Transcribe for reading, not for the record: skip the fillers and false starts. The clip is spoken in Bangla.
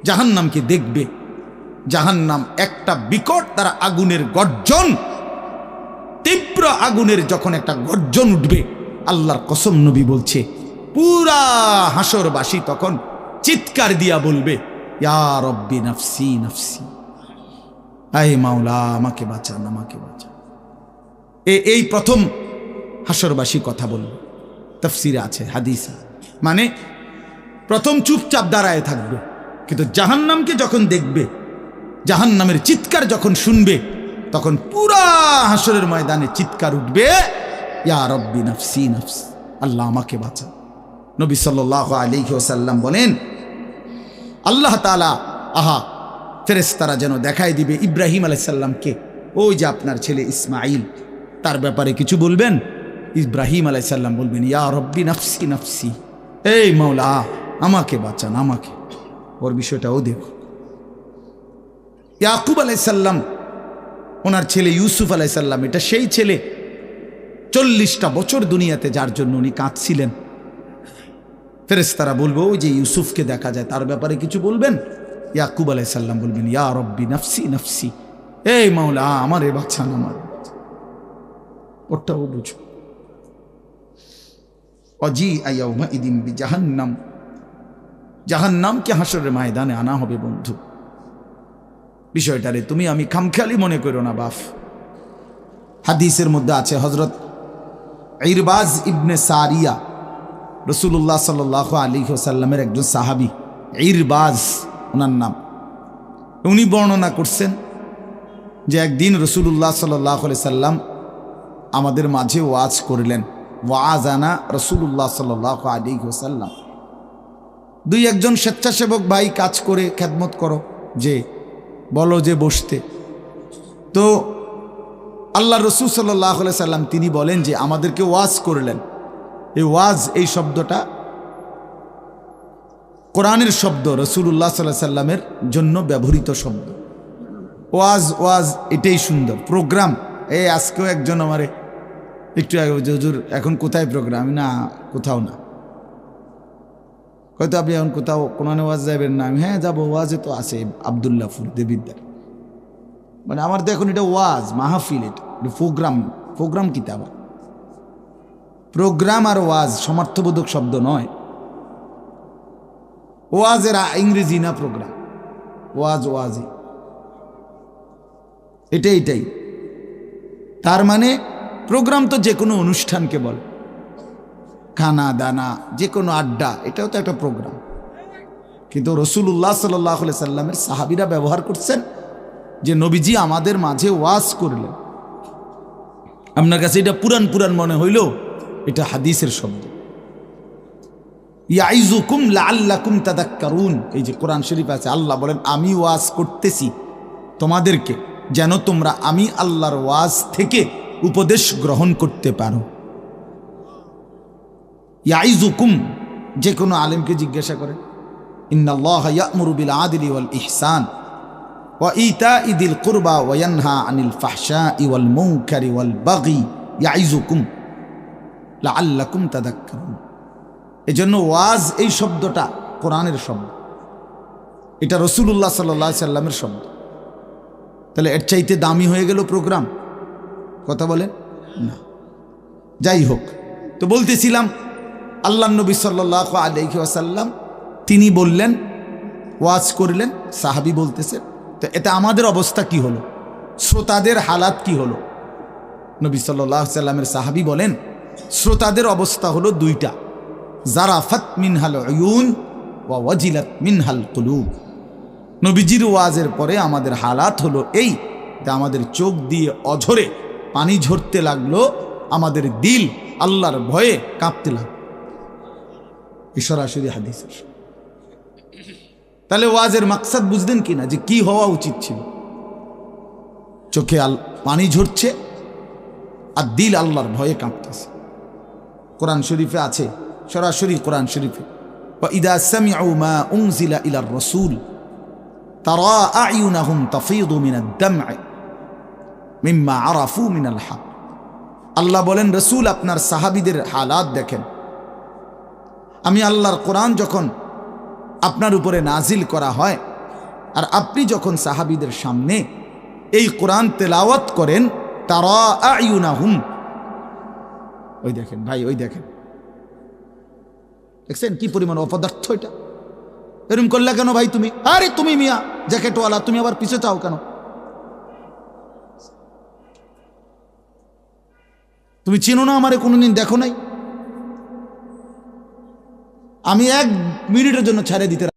জাহান্নামকে দেখবে। জাহান্নাম একটা বিকট তারা আগুনের গর্জন, তীব্র আগুনের যখন একটা গর্জন উঠবে, আল্লাহর কসম নবী বলছে পুরা হাসরবাসী তখন চিৎকার দিয়া বলবে, ইয়া রব্বি নাফসি নাফসি, আয় মাওলা আমাকে বাঁচান, আমাকে বাঁচান। এই প্রথম হাসরবাসী কথা বলবে, তাফসিরে আছে, হাদিসে। মানে প্রথম চুপচাপ দাঁড়ায় থাকবে, কিন্তু জাহান্নামকে যখন দেখবে, জাহান্নামের চিৎকার যখন শুনবে, তখন পুরা হাসরের ময়দানে চিৎকার উঠবে, ইয়া রব্বি নাফসি নাফসি, আল্লাহ আমাকে বাঁচান। নবী সাল্লাল্লাহু আলাইহি ওয়াসাল্লাম বলেন, আল্লাহ তাআলা ফেরেশতারা যেন দেখায় দিবে ইব্রাহিম আলাইহিস সালামকে, ওই যে আপনার ছেলে ইসমাঈল, তার ব্যাপারে কিছু বলবেন। ইব্রাহিম আলাইহিস সালাম বলবেন, ইয়া রব্বি নাফসি নাফসি, এই মাওলা আমাকে বাঁচান, আমাকে। ওর বিষয়টাও দেখো। ইয়াকুব আলাইহিস সালাম, ওনার ছেলে ইউসুফ আলাইহিস সালাম, এটা সেই ছেলে 40টা বছর দুনিয়াতে যার জন্য উনি কাঁদছিলেন। ফেরেশতারা বলবো, ওই যে ইউসুফকে দেখা যায়, তার ব্যাপারে কিছু বলবেন। ইয়াকুব আলাইহিস সালাম বলবেন, ইয়া রব্বি নাফসি নাফসি, এই মাওলা আমারে বাঁচান, আমার। ওটাও বুঝো। অজিআ ইয়াউমাইদিন বিজাহান্নাম, জাহান্নামকে হাসরের ময়দানে আনা হবে বন্ধু। বিষয়টারে তুমি আমি খামখেয়ালি মনে করো না বাপ। হাদিসের মধ্যে আছে, হযরত ইরবাজ ইবনে সারিয়া, রাসূলুল্লাহ সাল্লাল্লাহু আলাইহি ওয়াসাল্লামের একজন সাহাবী, ইরবাজ ওনার নাম। উনি বর্ণনা করছেন যে একদিন রাসূলুল্লাহ সাল্লাল্লাহু আলাইহি সাল্লাম আমাদের মাঝে ওয়াজ করলেন। ওয়াজানা রাসূলুল্লাহ সাল্লাল্লাহু আলাইহি ওয়াসাল্লাম। দুই একজন স্বেচ্ছাসেবক ভাই কাজ করে খেদমত করো, যে বলো যে বসতে। তো আল্লাহ রাসূল সাল্লাল্লাহু আলাইহি সাল্লাম তিনি বলেন যে আমাদেরকে ওয়াজ করলেন। এই ওয়াজ, এই শব্দটা কোরআনের শব্দ, রাসূলুল্লাহ সাল্লাল্লাহু আলাইহি সাল্লামের জন্য ব্যবহৃত শব্দ। ওয়াজ ওয়াজ এটাই সুন্দর। প্রোগ্রাম, এই আজকেও একজন আমারে একটু আগে, হুজুর এখন কোথায় প্রোগ্রাম? না, কোথাও না। হয়তো আপনি এখন কোথাও কোরআনে ওয়াজ যাবেন না? আমি হ্যাঁ যাবো, ওয়াজে তো আছে আব্দুল্লাহপুর দেবিদ্দার। মানে আমার তো এখন এটা ওয়াজ মাহফিল, এটা প্রোগ্রাম। প্রোগ্রাম কি তা আবার? প্রোগ্রাম আর ওয়াজ সমার্থবোধক শব্দ নয়। ওয়াজের ইংরেজি না প্রোগ্রাম, ওয়াজ ওয়াজি, এটাই। তার মানে প্রোগ্রাম তো যে কোনো অনুষ্ঠানকে বলে, খানা দানা, যে কোনো আড্ডা, এটাও তো একটা প্রোগ্রাম। কিন্তু রাসূলুল্লাহ সাল্লাল্লাহু আলাইহি সাল্লামের সাহাবীরা ব্যবহার করছেন যে নবীজি আমাদের মাঝে ওয়াজ করলেন। আপনার কাছে এটা পুরান পুরান মনে হইল, এটা হাদিসের শব্দ। ইয়াইজুকুম লাআল্লাকুম তাযাক্কারুন, এই যে কোরআন শরীফ আছে, আল্লাহ বলেন আমি ওয়াজ করতেছি তোমাদেরকে যেন তোমরা আমি আল্লাহর ওয়াজ থেকে উপদেশ গ্রহণ করতে পারো। ইয়াইজুকুম, যে কোনো আলেমকে জিজ্ঞাসা করেন, ইন্নাল্লাহা ইয়া'মুরু বিল আদলি ওয়াল ইহসান ওয়া ইতাই যিল কুরবা ওয়া ইয়ানহা আনিল ফাহশাই ওয়াল মুনকারি ওয়াল বাগি ইয়াইজুকুম লাআল্লাকুম তাযাক্কারুন। এজন্য ওয়াজ, এই শব্দটা কোরআনের শব্দ, এটা রাসূলুল্লাহ সাল্লাল্লাহু আলাইহি সাল্লামের শব্দ। তাহলে এর চাইতে দামি হয়ে গেল প্রোগ্রাম? কথা বলেন না। যাই হোক, তো বলতেছিলাম আল্লাহর নবী সাল্লাল্লাহু আলাইহি ওয়াসাল্লাম তিনি বললেন, ওয়াজ করলেন, সাহাবী বলতেছেন। তো এতে আমাদের অবস্থা কি হলো, শ্রোতাদের হালাত কি হলো? নবী সাল্লাল্লাহু আলাইহি সাল্লামের সাহাবী বলেন, শ্রোতাদের অবস্থা হলো দুইটা, জারাফাত মিনহাল উয়ুন ওয়া ওয়াজিলাত মিনহাল কুলুব। নবীজির ওয়াজের পরে আমাদের হালাত হলো এই, আমাদের চোখ দিয়ে অঝরে পানি ঝরতে লাগলো, আমাদের দিল আল্লাহর ভয়ে কাঁপতে লাগলো। এই সরাসরি হাদিসের। তাহলে ওয়াজের মাকসাদ বুঝলেন কিনা, যে কি হওয়া উচিত ছিল? চোখে পানি ঝরছে আর দিল আল্লাহর ভয়ে কাঁপতেছে। কোরআন শরীফে আছে, সরাসরি কোরআন শরীফে, وَإِذَا سَمِعُوا مَا أُنزِلَ إِلَى الرَّسُولِ تَرَى أَعْيُنَهُمْ تَفِيضُ مِنَ الدَّمْعِ مِمَّا عَرَفُوا مِنَ الْحَقِّ। আল্লাহ বলেন, রসুল আপনার সাহাবীদের হালাত দেখেন। আমি আল্লাহর কোরআন যখন আপনার উপরে নাজিল করা হয়, আর আপনি যখন সাহাবীদের সামনে এই কোরআন তেলাওয়াত করেন, তারা আয়ুনাহুম, ওই দেখেন ভাই, ওই দেখেন, দেখছেন কি পরিমাণ অপদার্থ এটা। এরকম করলে কেন ভাই তুমি? আরে তুমি মিয়া জ্যাকেটওয়ালা, তুমি আবার পিছে চাও কেন? তুমি চিনো না আমারে, কোনোদিন দেখো নাই? আমি 1 মিনিটের জন্য ছেড়ে দিতে